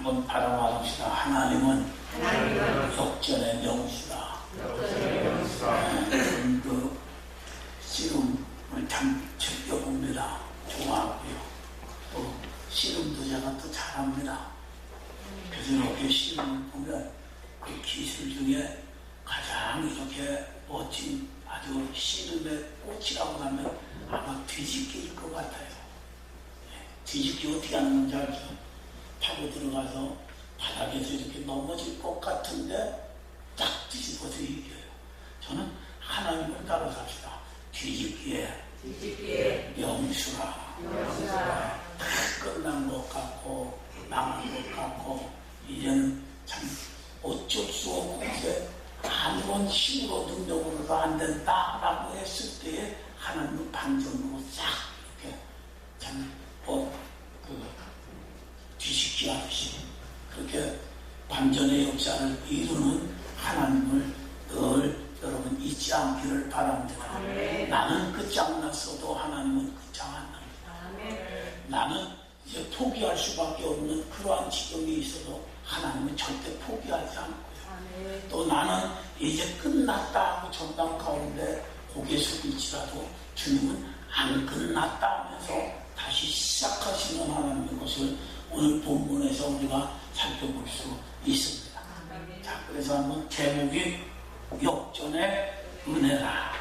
한번 바라봐봅시다. 하나님은 역전의 명수다. 그 씨름을 참 즐겨봅니다. 좋아하고요. 또 씨름도 제가 또 잘합니다. 그래서 이렇게 씨름을 보면 그 기술 중에 가장 이렇게 멋진 아주 씨름의 꽃이라고 하면 아마 뒤집기일 것 같아요. 뒤집기 어떻게 하는 건지 알죠? 타고 들어가서 바닥에서 이렇게 넘어질 것 같은데 딱 뒤집어서 이겨요. 저는 하나님을 따라 삽시다. 뒤집기에 명수라. 다 끝난 것 같고 망한 것 같고 이제는 참 어쩔 수 없게 아무런 힘으로 능력으로도 안 된다라고 했을 때에 하나님은 반전으로 싹 이렇게 참 뒤집기 하듯이 그렇게 반전의 역사를 이루는 하나님을 늘 여러분 잊지 않기를 바랍니다. 아멘. 나는 끝장났어도 하나님은 끝장 안 납니다. 아멘. 나는 이제 포기할 수밖에 없는 그러한 지경이 있어도 하나님은 절대 포기하지 않고요. 아멘. 또 나는 이제 끝났다 하고 전당 가운데 고개 숙일지라도 주님은 안 끝났다 하면서 다시 시작하시는 하나님의 것을 오늘 본문에서 우리가 살펴볼 수 있습니다. 아멘. 자, 그래서 한번 제목이 역전의 은혜라.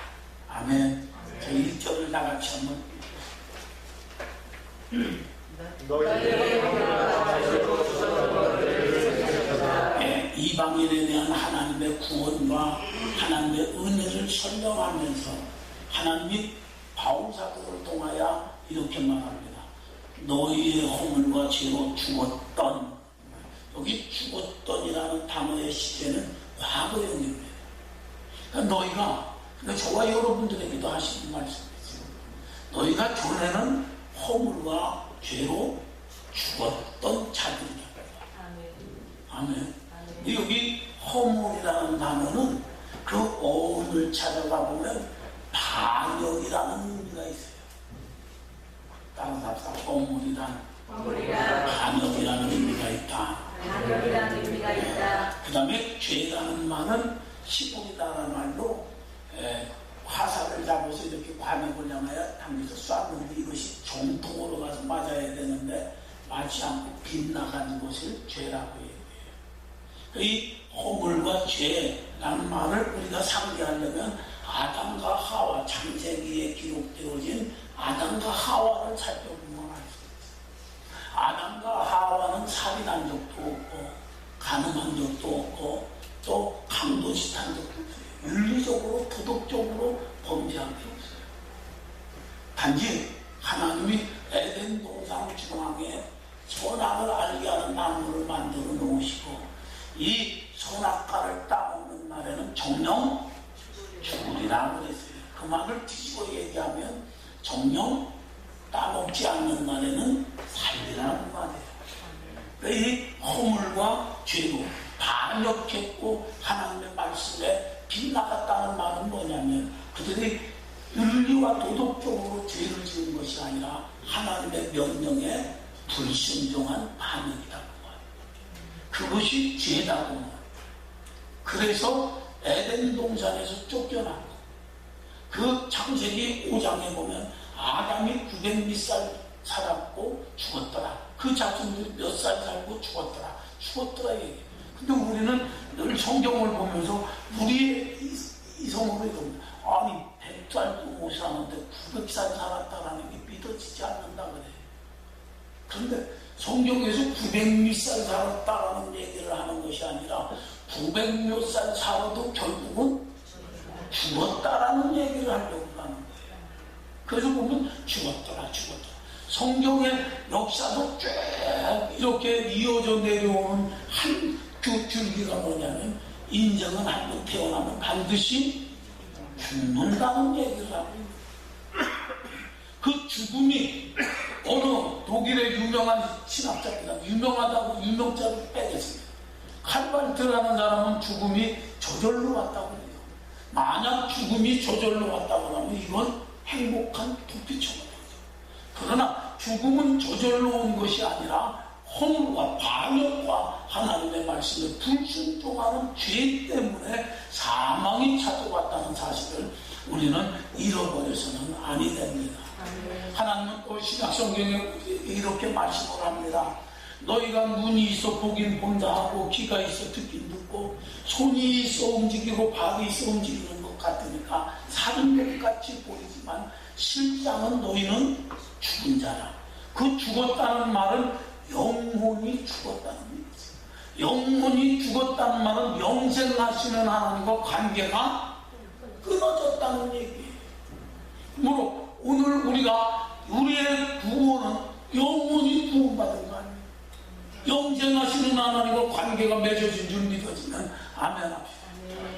아멘. 자, 1절을 다 같이 한번 이방인에 대한 하나님의 구원과 하나님의 은혜를 설명하면서 하나님이 바울 사도를 통하여 이렇게 말합니다. 너희의 허물과 죄로 죽었던, 여기 죽었던이라는 단어의 시제는 과거형입니다. 그러니까 너희가, 그러니까 저와 여러분들에게도 하시는 말씀이죠. 너희가 전에는 허물과 죄로 죽었던 자들이다. 아멘. 아멘. 여기 허물이라는 단어는 그 어원을 찾아가 보면 반역이라는 의미가 있어요. 다른 답사 허물이란 반역이라는 의미가 있다. 그 다음에 죄라는 말은 시골이라는 말로 화살을 잡아서 이렇게 관역을 향하여 당겨서 쐈는데 이것이 정통으로 가서 맞아야 되는데 맞지 않고 빗나가는 것을 죄라고 해요. 이 허물과 죄라는 말을 우리가 상기하려면 아담과 하와, 창세기에 기록되어진 아담과 하와를 살펴보면 알 수 있어요. 아담과 하와는 살인한 적도 없고 간음한 적도 없고 또 강도짓한 적도 없어요. 윤리적으로 도덕적으로 범죄한 게 없어요. 단지 하나님이 에덴 동산 중앙에 선악을 알게 하는 나무를 만들어 놓으시고 이 선악과를 따먹는 날에는 정령 죽으리라고 그랬어요. 그 말을 뒤집어 얘기하면 정령 따먹지 않는 날에는 살리라는 말이에요. 이 허물과 죄로 반역했고 하나님의 말씀에 빗나갔다는 말은 뭐냐면 그들이 윤리와 도덕적으로 죄를 지은 것이 아니라 하나님의 명령에 불순종한 반역이라고 말해요. 그것이 죄라고 말해요. 그래서 에덴 동산에서 쫓겨나고 그 창세기 5장에 보면 아담이 900몇 살았고 죽었더라. 그 자손들이 몇 살 살고 죽었더라 얘기해요. 근데 우리는 늘 성경을 보면서 우리의 이성으로 이럽니다. 아니 100살도 못 사는데 900살 살았다라는 게 믿어지지 않는다 그래요. 그런데 성경에서 900몇 살 살았다라는 얘기를 하는 것이 아니라 900몇 살 살아도 결국은 죽었다라는 얘기를 하려고 하는 거예요. 그래서 보면 죽었더라. 성경의 역사도 쭉 이렇게 이어져 내려오는 한 줄기가 뭐냐면 인정은 한번 태어나면 반드시 죽는다는 얘기를 하고 그 죽음이 어느 독일의 유명한 신학자입니다. 유명하다고 유명자를 빼겠습니다. 칼발트라는 사람은 죽음이 저절로 왔다고 해요. 만약 죽음이 저절로 왔다고 하면 이건 행복한 도피처가 되죠. 그러나 죽음은 저절로 온 것이 아니라 허물과 반역과 하나님의 말씀에 불순종하는 죄 때문에 사망이 찾아왔다는 사실을 우리는 잃어버려서는 아니 됩니다. 하나님은 또 신약성경에 이렇게 말씀을 합니다. 너희가 눈이 있어 보긴 본다 하고 귀가 있어 듣긴 듣고 손이 있어 움직이고 발이 있어 움직이는 것 같으니까 사는 것 같이 보이지만 실상은 너희는 죽은 자라. 그 죽었다는 말은 영혼이 죽었다는 얘기죠. 영혼이 죽었다는 말은 영생하시는 하나님과 관계가 끊어졌다는 얘기예요. 그러므로 오늘 우리의 구원은 영혼이 구원받은 거 아니에요. 영생하시는 하나님과 관계가 맺어진 줄 믿어지면 아멘 합시다.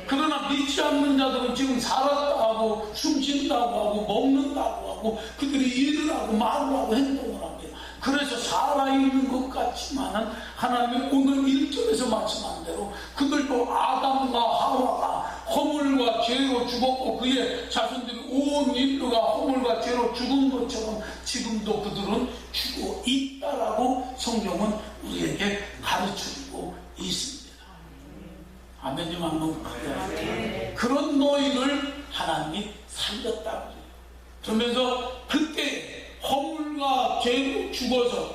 그러나 믿지 않는 자들은 지금 살았다 하고 숨쉰다고 하고 먹는다고 하고 그들이 일을 하고 말을 하고 행동을 합니다. 그래서 살아있는 것 같지만은 하나님이 오늘 1절에서 말씀한 대로 그들도 아담과 하와가 허물과 죄로 죽었고 그의 자손들이 온 인류가 허물과 죄로 죽은 것처럼 지금도 그들은 죽어 있다라고 성경은 우리에게 가르쳐주고 있습니다. 아멘 좀 한번 크게 하세요. 그런 너희를 하나님이 살렸다고 해요. 그러면서 그때 허물과 죄로 죽어서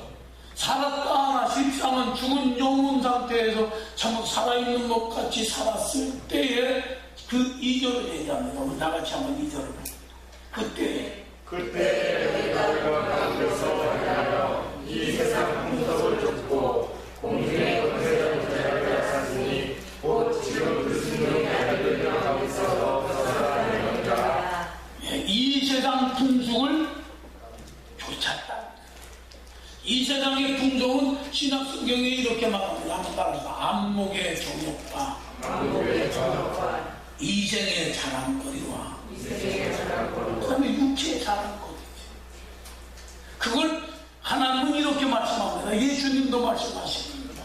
살았다 하나 실상은 죽은 영혼 상태에서 참 살아있는 것 같이 살았을 때에 그 2절을 얘기합니다. 우리 다같이 한번 2절을 봅니다. 그때 너희가 가운데서 하여 이 세상 풍속을 쫓고 공중의 권세를 되찾았으니 곧 지금 그 순종의 아들들이 가운데서 벗어나느니라. 이 세상 풍속을 쫓았다. 이 세상의 풍속은 신약성경에 이렇게 말합니다. 한번 따라서 안목의 정욕과 이생의 자랑거리와 그다음에 육체의 자랑거리. 그걸 하나님은 이렇게 말씀합니다. 예수님도 말씀하십니다.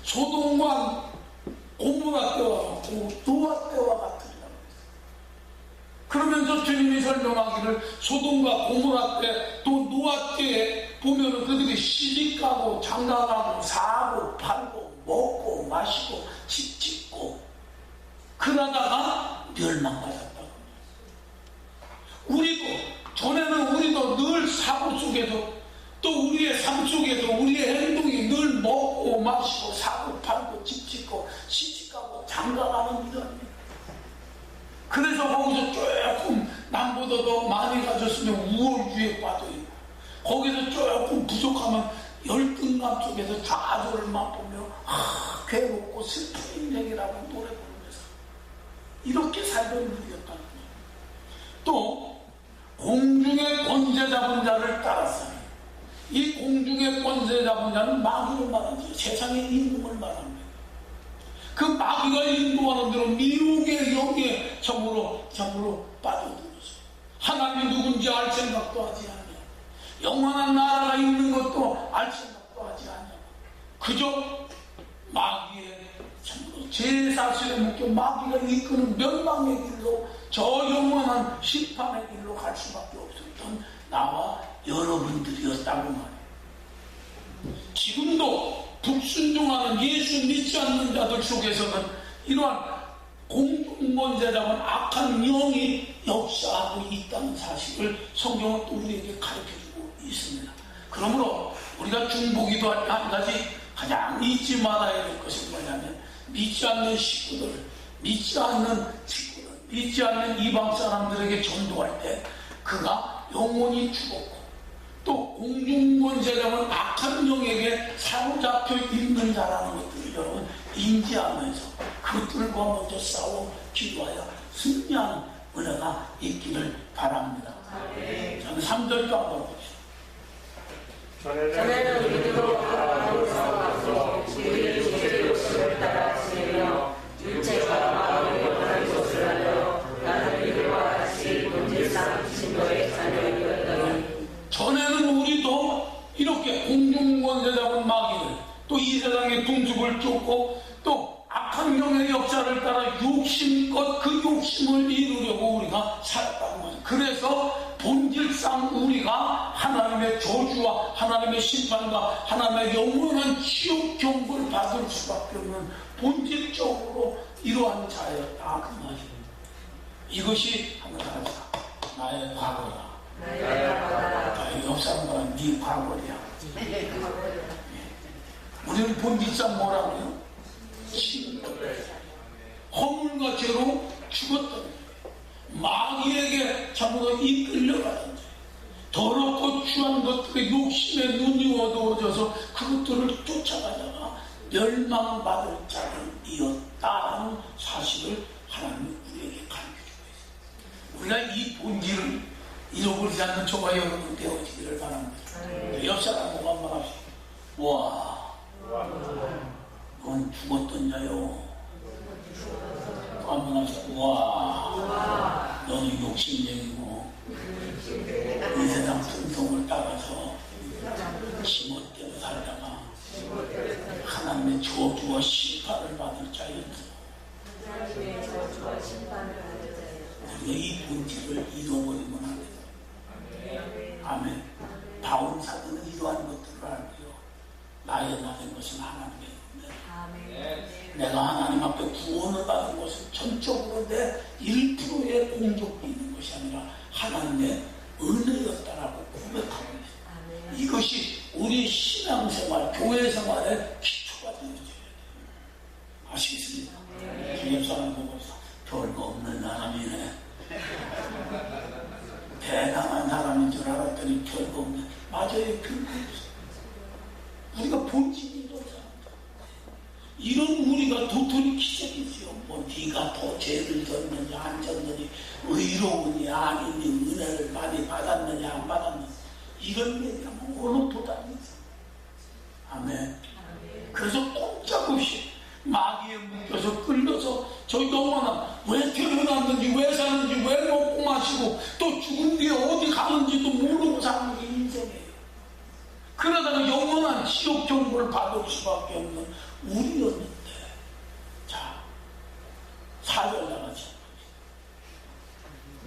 소돔과 고모라 때와 같고 노아 때와 같으리라. 그러면서 주님이 설명하기를 소돔과 고모라 때 또 노아 때에 보면은 그들이 시집가고 장가가고 사고 팔고 먹고 마시고 집 짓고 그러다가 멸망받았다고. 전에는 우리도 늘 사고 속에서 또 우리의 삶 속에서 우리의 행동이 늘 먹고 마시고 사고 팔고 집 짓고 시집가고 장가가는 일입니다. 그래서 거기서 조금 남보다 더 많이 가졌으면 우월주에 빠져있고 거기서 조금 부족하면 열등감 속에서 좌절을 맛보며 괴롭고 슬픈 인생이라고 노래 부르면서 이렇게 살던 일이었다는 거예요. 또 공중의 권세 잡은 자를 따랐어요. 이 공중의 권세 잡은 자는 마귀를 말하죠. 세상의 임금을 말합니다. 그 마귀가 인도하는 대로 미혹의 영에 참으로 빠져들었어요. 하나님이 누군지 알 생각도 하지 않냐. 영원한 나라가 있는 것도 알 생각도 하지 않냐. 그저 마귀의 참으로 제 사실에 묶여 마귀가 이끄는 멸망의 길로 저 영원한 심판의 길로 갈 수밖에 없었던 나와 여러분들이었다고 말해요. 지금도 불순종하는 예수 믿지 않는 자들 속에서는 이러한 공중권세 잡은 악한 영이 역사하고 있다는 사실을 성경은 또 우리에게 가르쳐주고 있습니다. 그러므로 우리가 중보기도 한 가지 가장 잊지 말아야 될 것은 뭐냐면 믿지 않는 식구들, 믿지 않는 친구들, 믿지 않는 이방 사람들에게 전도할 때 그가 영혼이 죽었고 또 공중권세 잡은 악한 영에게 사로잡혀 있는 자라는 것들을 여러분 인지하면서 그들과 먼저 싸워 기도하여 승리하는 은혜가 있기를 바랍니다. 저는 3절도 한번 봅시다. 전에는 우리도 아브라함으로 살아가서 우리의 육체의 욕심을 따라 지내며 육체가 마음에 원하는 것을 하여 나는 이들과 같이 본질상 진노의 자녀이었더니 전에는 우리도 이렇게 공중권세 잡은 마귀를 또 이 세상의 풍습을 쫓고 또 악한 영의 역사를 따라 욕심껏 그 욕심을 이루려고 우리가 살았다고 말이에요. 그래서 본질상 우리가 하나님의 저주와 하나님의 심판과 하나님의 영원한 지옥 경고를 받을 수밖에 없는 본질적으로 이러한 자였다 그 말입니다. 이것이 한번 하자. 나의 과거다. 옆 사람과 네 과거야. 우리는 본질상 뭐라고요? 허물과 죄로 죽었던 거예요. 마귀에게 전부 이끌려가던 거예요. 더럽고 추한 것들의 욕심에 눈이 어두워져서 그것들을 쫓아가다가 멸망받을 자들이었다는 사실을 하나님이 우리에게 가르쳐주고 있어요. 우리가 이 본질을 잃어버리지 않는 저와 여러분 되어지기를 바랍니다. 옆 사람 보고 한번 하시죠. 와, 넌 죽었던 자요. 또 한번 하시죠. 와, 너는 욕심쟁이고 이 세상 풍성을 따라서 지멋대로 살다가 하나님의 저주와 심판을 받을 자였다. 우리가 이 본질을 잃어버리면 안 된다. 아멘. 바울 사도는 이러한 것들을 알고요. 나의 나된 것은 하나님의 은혜. 내가 하나님 앞에 구원을 받은 것은 전적으로 내 1%의 공적이 있는 것이 아니라 하나님의 은혜였다라고 고백하고 있어요. 이것이 우리 신앙생활, 교회생활의 기초가 되어져야 돼요. 아시겠습니까? 주님 사람 보고 별거 없는 사람이네. 대단한 사람인 줄 알았더니 별거 없네. 맞아요. 별거 없어. 우리가 본질이 이런 사람이다. 이런 우리가 도토리 기적이지요. 뭐 네가 더 죄를 졌느냐 안 졌느냐, 의로우니 아니니, 은혜를 많이 받았느냐 안 받았느냐, 이런 얘기하면 어느 도단이죠. 아멘. 그래서 꼼짝없이 마귀에 묶여서 끌려서 저 영혼은 왜 태어났는지, 왜 사는지, 왜 먹고 마시고 또 죽은 뒤에 어디 가는지도 모르고 사는 게 인생이에요. 그러다가 영원한 지옥 경고를 받을 수밖에 없는 우리였는데, 자, 4절 나가죠.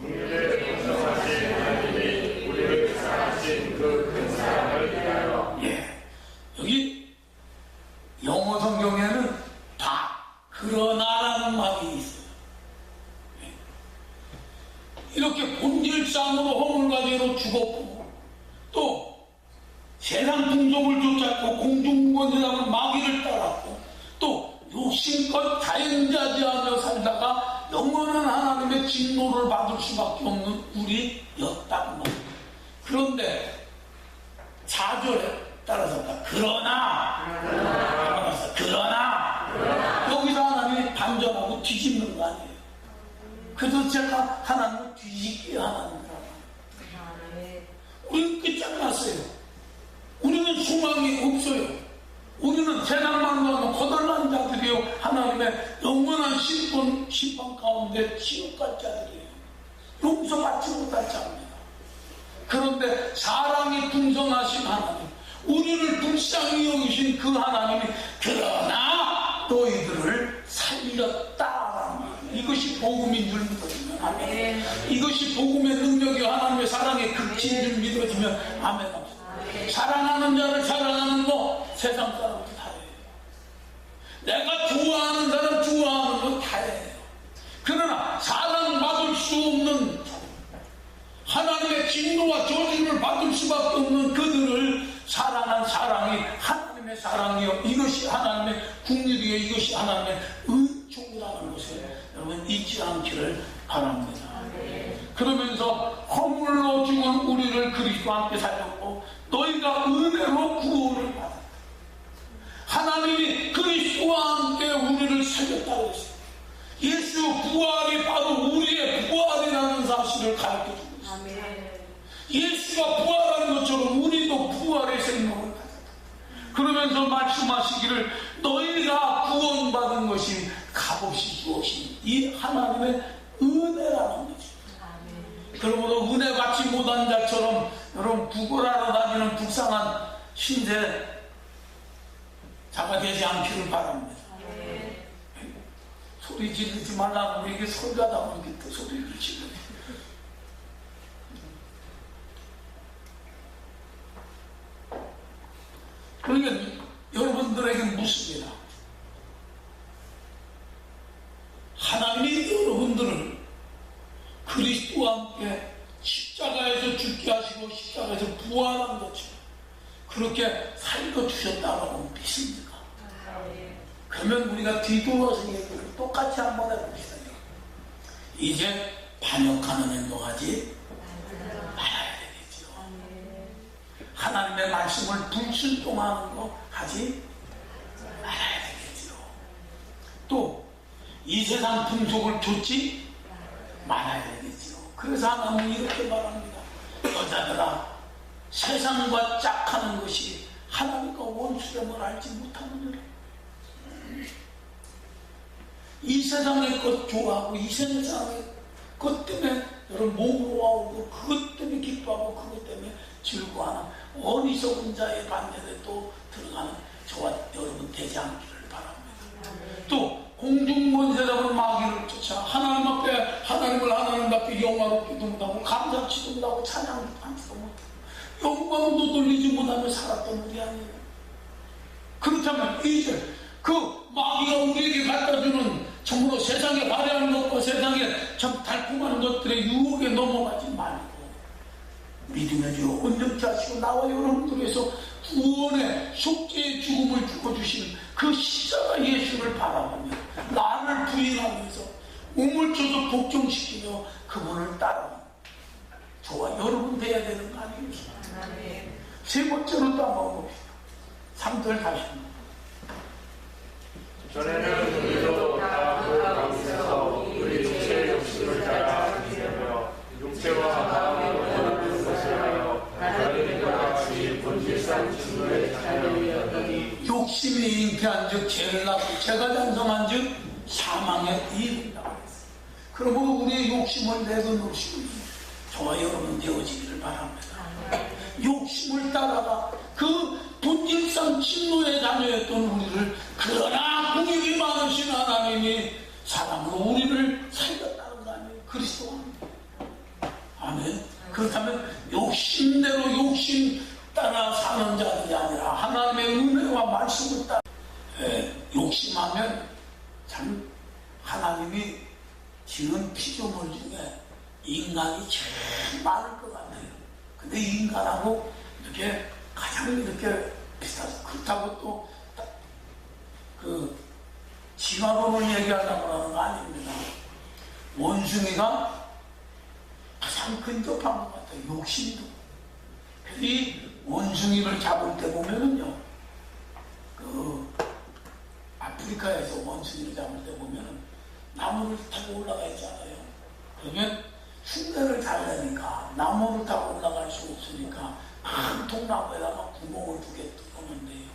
우리를 공성하신 하나님이 우리를 사랑하신 그 큰 사랑을 위하여. 예, 여기 영어 성경에는 다 그러나라는 말이 있어요. 예. 이렇게 본질상으로 허물과 죄로 죽었고 또 세상 풍속을 쫓았고 공중권이라는 마귀를 따랐고 또 욕심껏 자연자재하며 살다가 영원한 하나님의 진노를 받을 수밖에 없는 우리였다는 말이에요. 그런데 4절에 따라서 그러나 여기서 하나님이 반전하고 뒤집는 거 아니에요. 그래서 제가 하나님을 뒤집게 하는 거라고. 우리는 끝장났어요. 우리는 소망이 없어요. 우리는 세상만 가면 거덜난 자들이요, 하나님의 영원한 심판 가운데 지옥 갈 자들이에요. 용서받지 못할 자입니다. 그런데 사랑이 풍성하신 하나님, 우리를 불쌍히 여기신 그 하나님이 그러나 너희들을 살렸다라는 거예요. 이것이 복음인 줄 믿어지면 아멘. 이것이 복음의 능력이 하나님의 사랑의 극치인 줄 믿어지면 아멘. 사랑하는 자를 사랑하는 거 세상 사람들 다 해요. 내가 좋아하는 사람 좋아하는 거 다 해요. 그러나 사랑받을 수 없는, 하나님의 진노와 저주를 받을 수밖에 없는 그들을 사랑한 사랑이 하나님의 사랑이요, 이것이 하나님의 국률이요, 이것이 하나님의 은총이라는 것을 여러분 잊지 않기를 바랍니다. 그러면서 허물로 죽은 우리를 그리스도와 함께 살렸고 너희가 은혜로 구원을 받았다. 하나님이 그리스도와 함께 우리를 살렸다고 했어요. 예수 부활이 바로 우리의 부활이라는 사실을 가르쳐주고 있습니다. 예수가 부활한 것처럼 우리도 부활의 생명을 가졌다. 그러면서 말씀하시기를 너희가 구원받은 것이 값없이 주어진 이 하나님의 은혜라는 거죠. 그러므로 은혜 받지 못한 자처럼 여러분 구걸하러 다니는 불쌍한 신세자가 되지 않기를 바랍니다. 소리 지르지 말라고 이게 설교하다 보니까 또 소리를 지르네. 그러니까 여러분들에게 묻습니다. 하나님이 여러분들을 그리스도와 함께 십자가에서 죽게 하시고 십자가에서 부활한 것처럼 그렇게 살려주셨다고 믿습니까? 그러면 우리가 뒤돌아서 얘기를 똑같이 한번 해봅시다. 이제 반역하는 행동하지 말아야 되겠죠. 하나님의 말씀을 불순종하는 거 하지 말아야 되겠죠. 또 이 세상 풍속을 좇지 말아야 되겠죠. 그래서 하나님은 이렇게 말합니다. 여자들아, 세상과 짝하는 것이 하나님과 원수됨을 알지 못하느니라. 이 세상의 것 좋아하고 이 세상의 것 때문에 여러분 몸으로 와오고 그것 때문에 기뻐하고 그것 때문에 즐거워하는 어리석은 자의 반대에 또 들어가는 저와 여러분 되지 않기를 바랍니다. 또 공중권세자는 마귀를 쫓아 하나님 앞에 하나님답게 영화롭지도 못하고 감사치도 못하고 찬양하지도 못하고 영광도 돌리지 못하며 살았던 우리 아니에요. 그렇다면 이제 그 마귀가 우리에게 갖다주는 참으로 세상에 화려한 것과 세상에 참 달콤한 것들의 유혹에 넘어가지 말고 믿음의 주 온전케 하시고 나와 여러분들에서 구원의 속죄의 죽음을 주어주시는 그 십자가 예수를 바라보며 나를 부인하면서 우물쳐서 복종시키며 그분을 따라 저와 여러분 돼야 되는 거 아니겠습니까? 세 번째로 또 한번 봅시다. 3절 다시 한번. 전에는 우리도 다 그 가운데서 우리 육체의 욕심을 따라 지내며 육체와 마음이 원하는 것을 하여 하나님과 같이 본질상 진노의 자녀이었더니 욕심이 잉태한 즉 죄를 낳고 죄가 장성한 즉 사망에 이른다고 했어요. 그러므로 우리의 욕심을 내려놓으시고 저와 여러분 되어지기를 바랍니다. 욕심을 따라가 그 본질상 진노의 자녀였던 우리를 그러나 공익이 많으신 하나님이 사랑으로 우리를 살렸다는 거 아니에요? 그리스도와 아멘. 그렇다면 욕심대로 욕심 따라 사는 자들이 아니라 하나님의 은혜와 말씀을 따라 욕심하면 참 하나님이 지은 피조물 중에 인간이 제일 많을 것 같아요. 근데 인간하고 이렇게 가장 이렇게 비슷하죠. 그렇다고 또 그 진화론을 얘기하려고 하는 거 아닙니다. 원숭이가 가장 근접한 것 같아요. 욕심도. 이 원숭이를 잡을 때 보면은요, 그 아프리카에서 원숭이를 잡을 때 보면은 나무를 타고 올라가 있잖아요. 그러면 흉내를 잘 내니까 나무를 타고 올라갈 수 없으니까 큰 통나무에다가 구멍을 2개 뚫어놓는데요.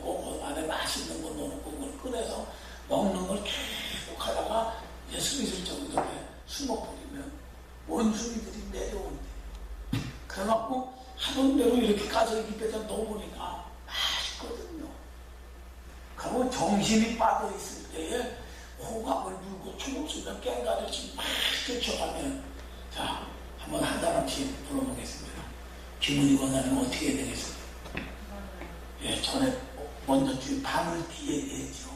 꼭 안에 맛있는 걸 넣어놓고 그걸 꺼내서 먹는 걸 계속 하다가 이제 스리슬쩍 이렇게 숨어버리면 원숭이들이 내려온대. 그래갖고 하던 대로 이렇게 가서 입에다 넣어보니까 맛있거든요. 그리고 정신이 빠져있을 때에 호각을 물고 초목수면 깽가르치 막 쫓아가면 자, 한번 한 사람씩 불러보겠습니다. 김은희 원장님 어떻게 해야 되겠습니까? 예, 전에 먼저 밤을 뒤얘기했죠.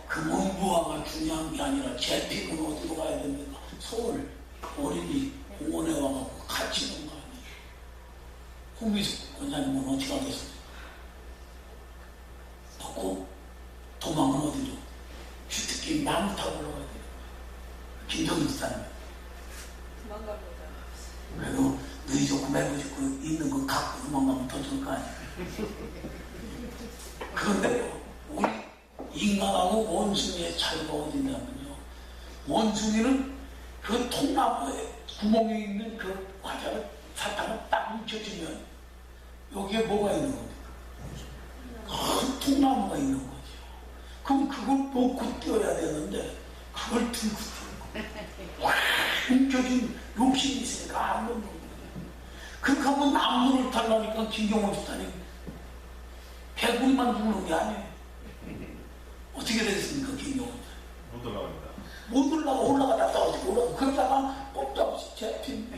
그 문부화가 중요한 게 아니라 제픽은 어디로 가야 됩니까? 서울 어린이 공원에 와서 같이 있는 거 아니에요. 홍미숙 원장님은 어떻게 하겠습니까? 덮고 도망은 어디로? 주특기 나무 타고 올라가야 돼요. 김정일 사님. 그래도 너희 좋고 매고 좋고 있는 거 갖고 도망가면 더 좋을 거 아니에요. 그런데 우리 인간하고 원숭이의 차이가 어디냐면요. 원숭이는 그 통나무에 구멍에 있는 그 과자를 사탕을 딱 뭉쳐주면 여기에 뭐가 있는 겁니까? 큰 통나무가 있는 거죠. 그럼 그걸 놓고 뛰어야 되는데 그걸 들고 뛰고 뭉쳐진 욕심이 있으니까 안 놓는 거예요. 그렇게 하면 나무를 타려니까 김경원 집사님 개구리만 죽는 게 아니에요. 어떻게 되겠습니까, 김경원 집사님? 못 올라갑니다. 못 올라가다가 어떻게 올라가? 그러다가 꼼짝없이 잡힌.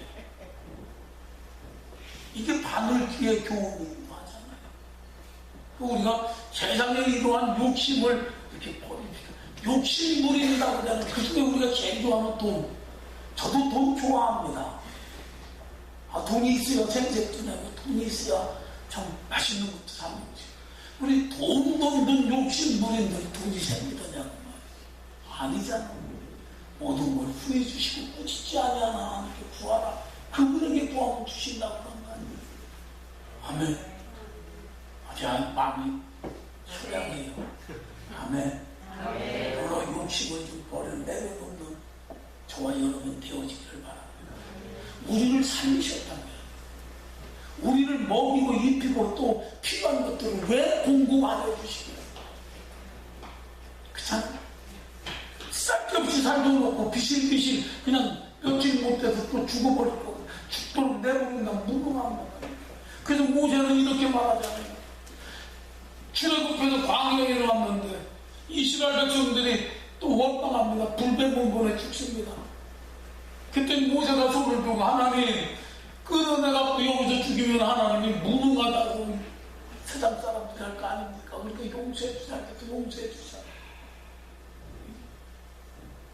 이게 바늘 뒤에 교훈이 하잖아요. 우리가 세상에 이러한 욕심을 이렇게 버립니다. 욕심물입니다. 그러잖아요. 그 중에 우리가 제일 좋아하는 돈. 저도 돈 좋아합니다. 돈이 있어야 생색도 나고 돈이 있어야 참 맛있는 것도 사 먹지. 우리 돈 욕심물인데 돈이 생기더냐고. 아니잖아. 모든 걸 후해 주시고 꾸짖지 아니하나 이렇게 구하라. 그분에게 구하면 주신다고 그런 거 아니에요. 아멘. 아주 마음이 소량해요. 아멘. 그러나 욕심을 좀 내려놓는 저와 여러분 되어지기를 바랍니다. 우리를 살리셨다면, 우리를 먹이고 입히고 또 필요한 것들을 왜 공급 안 해주시고, 그렇잖아요. 쌀데없이 살려놓고 비실비실 그냥 며칠 못해서 또 죽어버리고 죽도록 내버린다. 무능한 거예요. 그래서 모세는 이렇게 말하잖아요. 출애굽해서 광야에 왔는데 이스라엘 백성들이 또 원망합니다. 불배문본에 죽습니다. 그때 모세가 손을 들고 하나님 끌어내갖고 여기서 죽이면 하나님이 무능하다고 세상 사람들이 할 거 아닙니까? 그러니까 용서해 주자. 용서해 주자.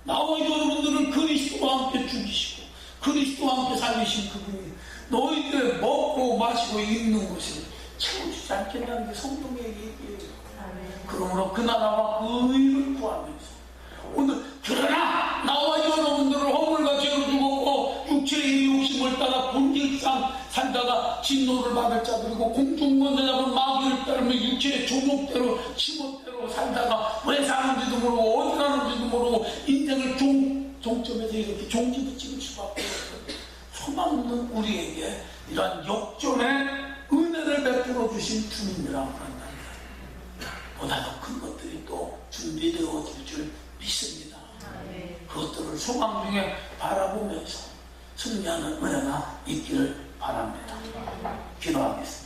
나와 여러분들을 그리스도와 함께 죽이시고 그리스도와 함께 살리신 그분이 너희들 먹고 마시고 입는 것을 채워주지 않겠다는 게 성경의 얘기예요. 그러므로 그 나라와 그 의를 구하면서 오늘 그러나 나와 여러분들을 허물과 죄로 죽었고 육체의 욕심을 따라 본질상 살다가 진노를 받을 자들이고 공중먼저 잡은 마귀를 따르며 육체의 조목대로 지멋대로 살다가 왜 사는지도 모르고 어디 가는지도 모르고 인생을 종점에서 이렇게 종지부 찍을 수밖에 없어요. 소망 없는 우리에게 이러한 역전의 은혜를 베풀어 주신 주님이라고 한다. 보다 더 큰 것들이 또 준비되어질 줄 믿습니다. 그것들을 소망 중에 바라보면서 승리하는 은혜가 있기를 바랍니다. 기도하겠습니다.